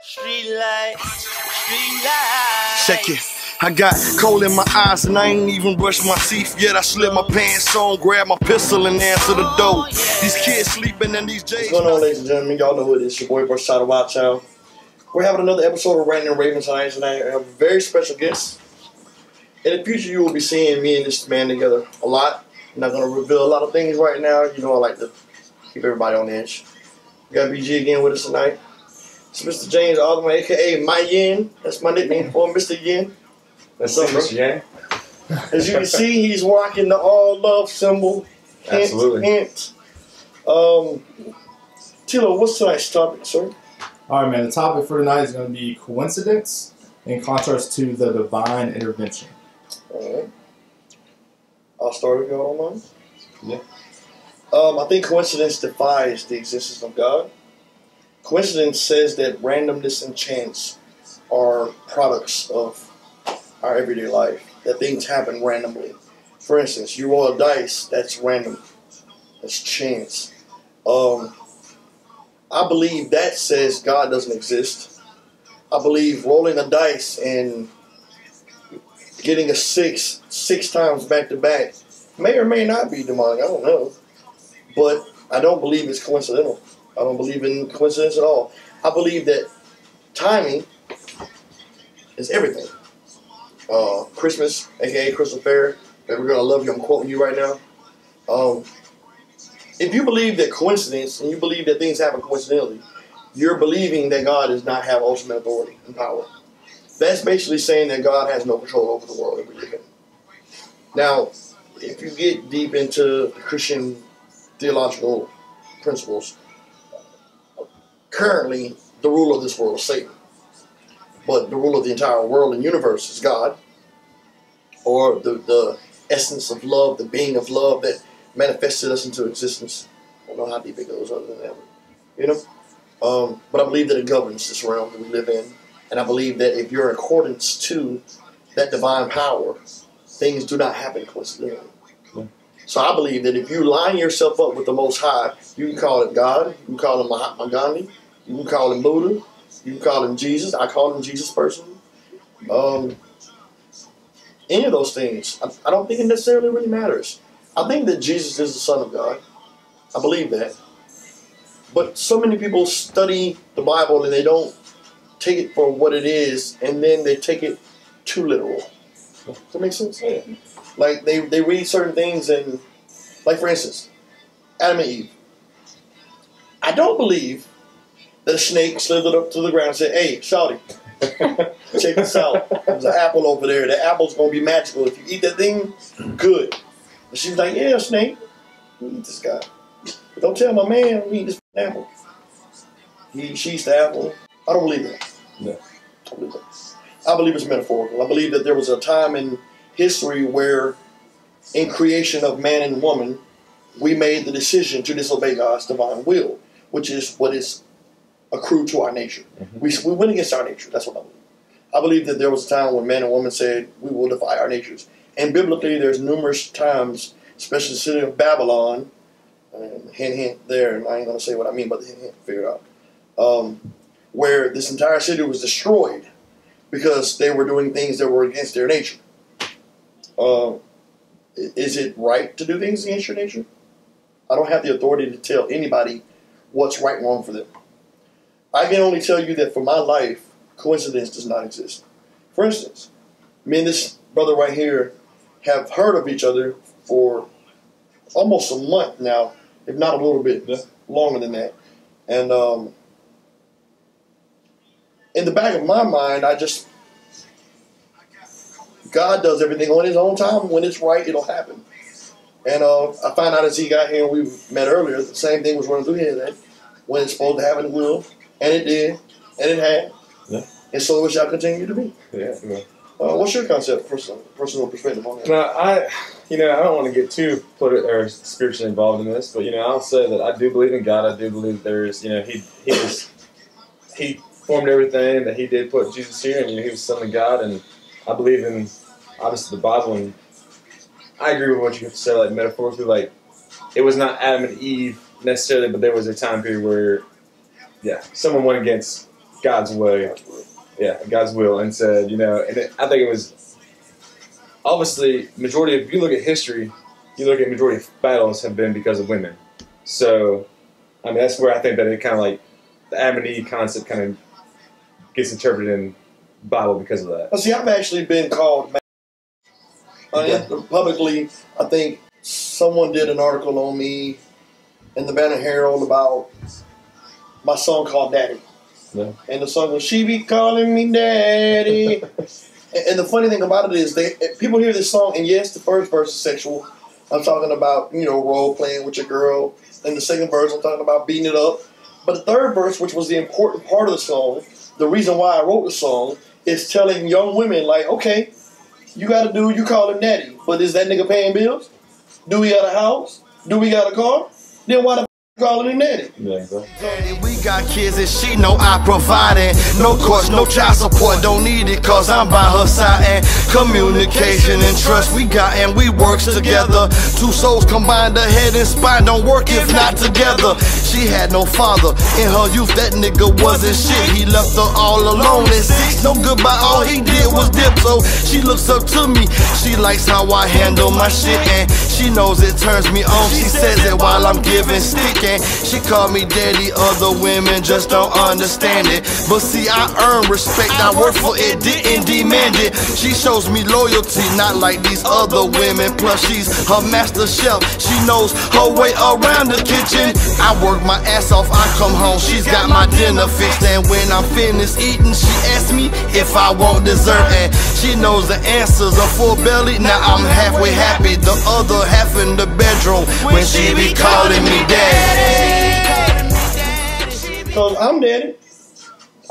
Street light, street light. Check it. I got coal in my eyes and I ain't even brushed my teeth yet. I slid my pants on, grabbed my pistol and answered the door. These kids sleeping and these J's. What's going on, ladies and gentlemen? Y'all know who it is. Your boy Versatyle, Wildchyld. We're having another episode of Ranting and Raving tonight, and I have a very special guest. In the future, you will be seeing me and this man together a lot. I'm not going to reveal a lot of things right now. You know I like to keep everybody on the edge. We got BG again with us tonight. It's Mr. James Alderman, a.k.a. My Yin. That's my nickname for him, Mr. Yin. That's up, Mr. Yang. As you can see, he's rocking the all love symbol. Hint, Absolutely. hint. Tilo, what's tonight's topic, sir? All right, man. The topic for tonight is going to be coincidence in contrast to the divine intervention. All right. I'll start if y'all don't mind. Yeah. I think coincidence defies the existence of God. Coincidence says that randomness and chance are products of our everyday life, that things happen randomly. For instance, you roll a dice, that's random. That's chance. I believe that says God doesn't exist. I believe rolling a dice and getting a six times back to back may or may not be demonic. I don't know. But I don't believe it's coincidental. I don't believe in coincidence at all. I believe that timing is everything. Christmas, aka Christmas Fair, We're Gonna Love You, I'm quoting you right now. If you believe that coincidence and you believe that things happen coincidentally, you're believing that God does not have ultimate authority and power. That's basically saying that God has no control over the world that we live in. Now, if you get deep into Christian theological principles, currently the ruler of this world is Satan. But the ruler of the entire world and universe is God, or the essence of love, the being of love that manifested us into existence. I don't know how deep it goes other than that, you know. But I believe that it governs this realm that we live in, and I believe that if you're in accordance to that divine power, things do not happen coincidentally. Yeah. So I believe that if you line yourself up with the Most High, you can call it God, you can call him Mahatma Gandhi, you can call him Buddha, you can call him Jesus. I call him Jesus personally. Any of those things, I don't think it necessarily really matters. I think that Jesus is the Son of God. I believe that. But so many people study the Bible and they don't take it for what it is, and then they take it too literal. Does that make sense? Yeah. Like they read certain things and, like for instance, Adam and Eve. I don't believe that a snake slithered up to the ground and said, "Hey, shawty, check this out. There's an apple over there. The apple's going to be magical. If you eat that thing, good." And she's like, "Yeah, snake, you eat this guy. But don't tell my man we eat this apple." She eats the apple. I don't believe that. No. I don't believe that. I believe it's metaphorical. I believe that there was a time in history where, in creation of man and woman, we made the decision to disobey God's divine will, which is what is accrued to our nature. Mm-hmm. We went against our nature. That's what I believe. I believe that there was a time when man and woman said, we will defy our natures. And biblically, there's numerous times, especially the city of Babylon, hint, hint there, and I ain't going to say what I mean by the hint, hint, figure it out, where this entire city was destroyed because they were doing things that were against their nature. Is it right to do things against your nature? I don't have the authority to tell anybody what's right and wrong for them. I can only tell you that for my life, coincidence does not exist. For instance, me and this brother right here have heard of each other for almost a month now, if not a little bit longer than that. And in the back of my mind, God does everything on his own time. When it's right, it'll happen. And I found out as he got here and we met earlier, the same thing was running through his head. When it's supposed to happen, it will. And it did. And it had. Yeah. And so it shall continue to be. Yeah. What's your concept, personal perspective on that? No, I don't want to get too or spiritually involved in this, but I'll say that I do believe in God. I do believe there's, He formed everything, that He did put Jesus here, and He was the Son of God, and I believe in obviously the Bible, and I agree with what you have to say, like metaphorically, like it was not Adam and Eve necessarily, but there was a time period where, someone went against God's way. Yeah, God's will, and said, you know, and I think it was obviously majority of, if you look at history, you look at majority of battles have been because of women. So, I mean, that's where I think that it kind of like the Adam and Eve concept kind of gets interpreted in the Bible because of that. Well, see, I've actually been called publicly. I think someone did an article on me in the Banner Herald about my song called Daddy. Yeah. And the song was, she be calling me Daddy. And the funny thing about it is, people hear this song, and yes, the first verse is sexual. I'm talking about, you know, role playing with your girl. And the second verse, I'm talking about beating it up. But the third verse, which was the important part of the song, the reason why I wrote the song, is telling young women, like, okay, you got a dude, you call him daddy, but is that nigga paying bills? Do we got a house? Do we got a car? Then why the calling him daddy? Yeah, exactly. We got kids and she know I provide it. No course, no child support, don't need it cause I'm by her side. And communication and trust we got and we works together. Two souls combined, the head and spine don't work if not together. She had no father in her youth, that nigga wasn't shit. He left her all alone at 6, no goodbye, all he did was dip. So she looks up to me, she likes how I handle my shit, and she knows it turns me on. She says it while I'm giving stick, and she called me daddy. Other women just don't understand it, but see, I earn respect, I work for it, didn't demand it. She shows me loyalty, not like these other women. Plus she's her master chef, she knows her way around the kitchen. I work my ass off, I come home, she's got my dinner fixed, and when I'm finished eating, she asks me if I want dessert, and she knows the answers. A full belly, now I'm halfway happy, the other half in the bedroom when she be calling me daddy. Because I'm daddy.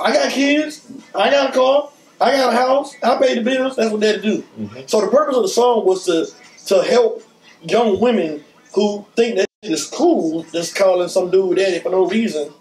I got kids. I got a car. I got a house. I pay the bills. That's what daddy do. So the purpose of the song was to help young women who think that it's cool just calling some dude daddy for no reason,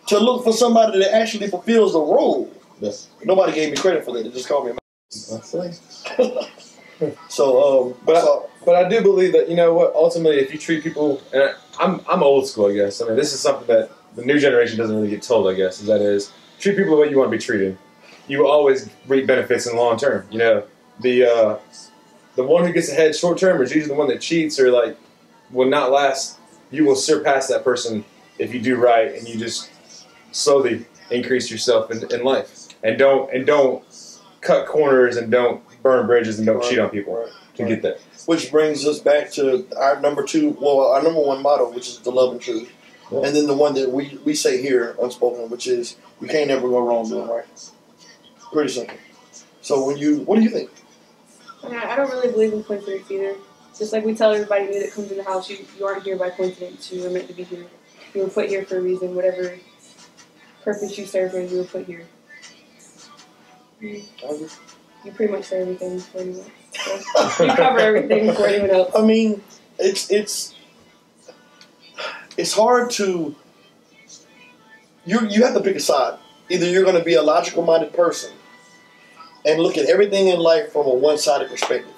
to look for somebody that actually fulfills the role. Yes. Nobody gave me credit for that. They just called me a So, but I do believe that, you know what, ultimately, if you treat people, and I'm old school, I guess. I mean, this is something that the new generation doesn't really get told, I guess, is treat people the way you want to be treated. You will always reap benefits in the long term. You know, the one who gets ahead short term is usually the one that cheats or like will not last. You will surpass that person if you do right and you just slowly increase yourself in life, and don't cut corners and don't burn bridges and don't cheat on people to get that. Which brings us back to our number one motto, which is the love and truth. Yeah. And then the one that we say here, unspoken, which is you can't ever go wrong doing right. Pretty simple. So what do you think? I don't really believe in coincidence either. Just like we tell everybody new that comes in the house, you aren't here by coincidence. You were meant to be here. You were put here for a reason. Whatever purpose you serve in, you were put here. You pretty much say everything for anyone. So you cover everything for anyone else. I mean, it's hard to. You have to pick a side. Either you're going to be a logical-minded person and look at everything in life from a one-sided perspective.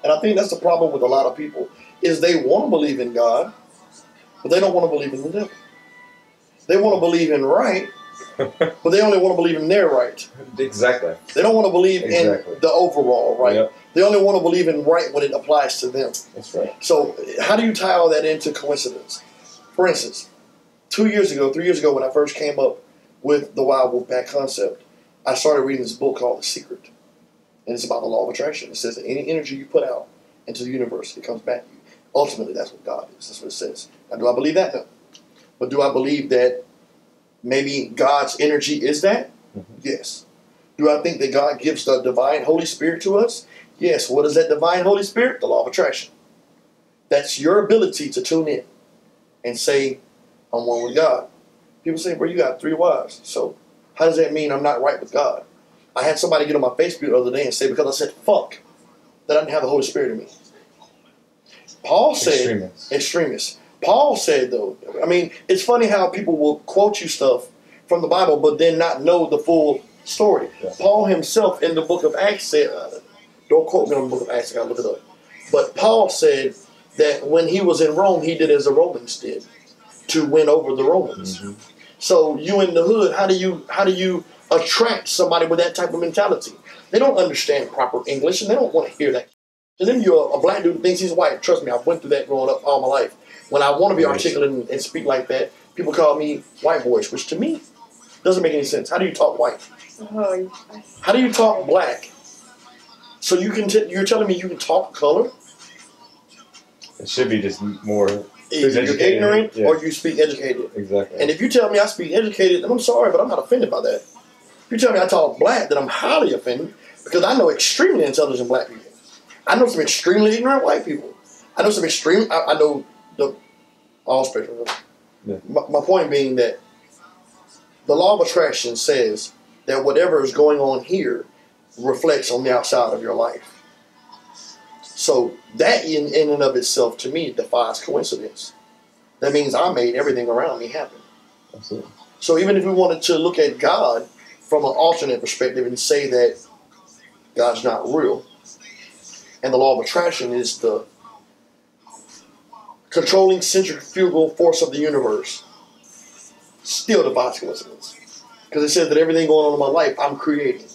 And I think that's the problem with a lot of people, is they want to believe in God, but they don't want to believe in the devil. They want to believe in right, but they only want to believe in their right. Exactly. They don't want to believe in the overall right. Yep. They only want to believe in right when it applies to them. That's right. So how do you tie all that into coincidence? For instance, 3 years ago, when I first came up with the Wild Wolfpack concept, I started reading this book called The Secret. And it's about the law of attraction. It says that any energy you put out into the universe, it comes back to you. Ultimately, that's what God is. That's what it says. Now, do I believe that? No. But do I believe that maybe God's energy is that? Yes. Do I think that God gives the divine Holy Spirit to us? Yes. What is that divine Holy Spirit? The law of attraction. That's your ability to tune in and say, I'm one with God. People say, bro, you got 3 wives. So how does that mean I'm not right with God? I had somebody get on my Facebook the other day and say, because I said fuck, that I didn't have the Holy Spirit in me. Paul said, extremists. Paul said, though, I mean, it's funny how people will quote you stuff from the Bible, but then not know the full story. Yeah. Paul himself in the book of Acts said, don't quote me on the book of Acts, I gotta look it up. But Paul said that when he was in Rome, he did as the Romans did to win over the Romans. So you in the hood, how do you attract somebody with that type of mentality. They don't understand proper English, and they don't want to hear that. And then you're a black dude who thinks he's white. Trust me, I went through that growing up all my life. When I want to be articulate and speak like that, people call me white voice, which to me doesn't make any sense. How do you talk white? How do you talk black? So you're telling me you can talk color? It should be just more. Either you're ignorant or you speak educated. Exactly. And if you tell me I speak educated, then I'm sorry, but I'm not offended by that. If you tell me I talk black, then I'm highly offended because I know extremely intelligent black people. I know some extremely ignorant white people. I know some extreme. I know all spectrum. Yeah. My point being that the law of attraction says that whatever is going on here reflects on the outside of your life. So that in and of itself, to me, defies coincidence. That means I made everything around me happen. Absolutely. So even if we wanted to look at God from an alternate perspective and say that God's not real, and the law of attraction is the controlling centrifugal force of the universe, still defies coincidence. Because it says that everything going on in my life, I'm creating.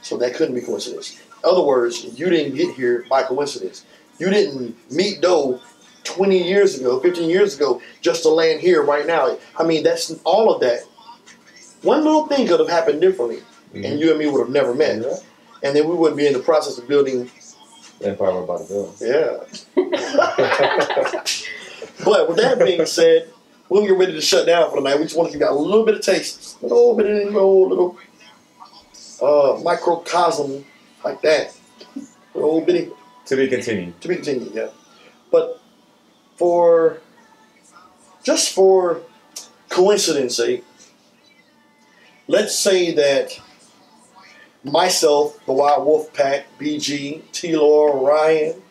So that couldn't be coincidence. In other words, you didn't get here by coincidence. You didn't meet Doe 20 years ago, 15 years ago, just to land here right now. I mean, that's all of that. One little thing could have happened differently, and you and me would have never met. Yeah. And then we wouldn't be in the process of building the empire we're about to build. Yeah. But with that being said, we'll get ready to shut down for the night. We just want to give you a little bit of taste, a little bit of little microcosm like that. A little bitty. To be continued. To be continued, yeah. But just for coincidence sake, let's say that myself, the Wild Wolf Pack, BG, T-Lor, Ryan,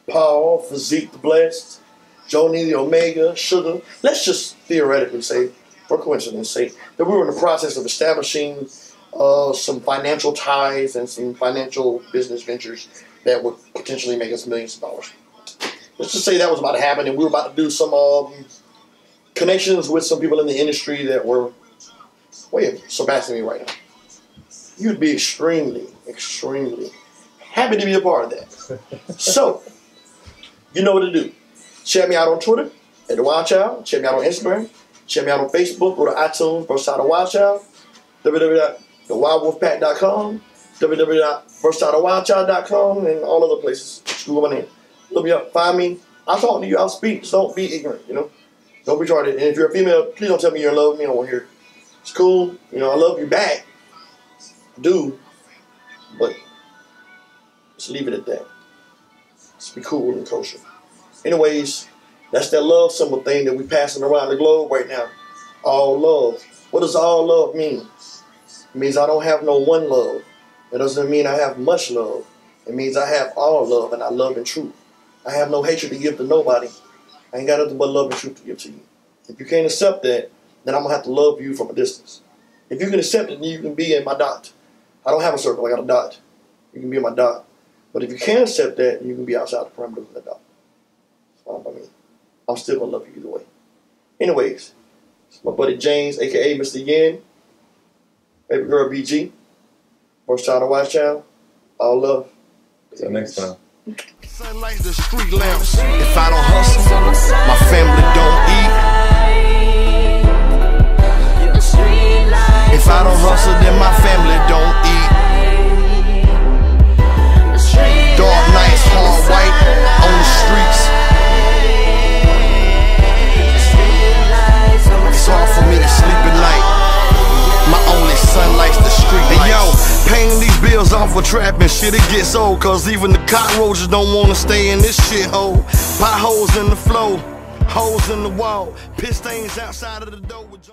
Paul, Physique the Blessed, Joni the Omega, Sugar, let's just theoretically say, for coincidence sake, that we were in the process of establishing some financial ties and some financial business ventures that would potentially make us millions of dollars. Let's just say that was about to happen, and we were about to do some connections with some people in the industry that were way surpassing me right now. You'd be extremely, extremely happy to be a part of that. So, you know what to do. Check me out on Twitter at The Wildchyld. Check me out on Instagram. Check me out on Facebook. Go to iTunes, Versatyle Wildchyld. www.thewildwolfpack.com. www.versatylewildchild.com and all other places. Just Google my name. Look me up. Find me. I'll talk to you. I'll speak. Just don't be ignorant, you know. Don't be retarded. And if you're a female, please don't tell me you're in love with me. I don't want to hear it. It's cool. You know, I love you back. I do. But just leave it at that. Just be cool and kosher. Anyways, that's that love symbol thing that we passing around the globe right now. All love. What does all love mean? It means I don't have no one love. It doesn't mean I have much love. It means I have all love and I love in truth. I have no hatred to give to nobody. I ain't got nothing but love and truth to give to you. If you can't accept that, then I'm going to have to love you from a distance. If you can accept it, then you can be in my dot. I don't have a circle, I got a dot. You can be in my dot. But if you can't accept that, you can be outside the perimeter of the dot. That's fine by me. I'm still going to love you either way. Anyways, it's my buddy James, a.k.a. Mr. Yen, baby girl BG, Versatyle Wildchyld, all love. Till next time. Sunlight, the street lamps. If I don't hustle, my family don't eat. If I don't hustle, then my family don't eat. Dark nights, hard white on the streets. It's hard for me to sleep at night. My only sunlight's the street lights. Hey yo, paying these bills off for trapping shit, it gets old. Cause even the cockroaches don't wanna stay in this shithole. Potholes in the floor, holes in the wall, piss stains outside of the door with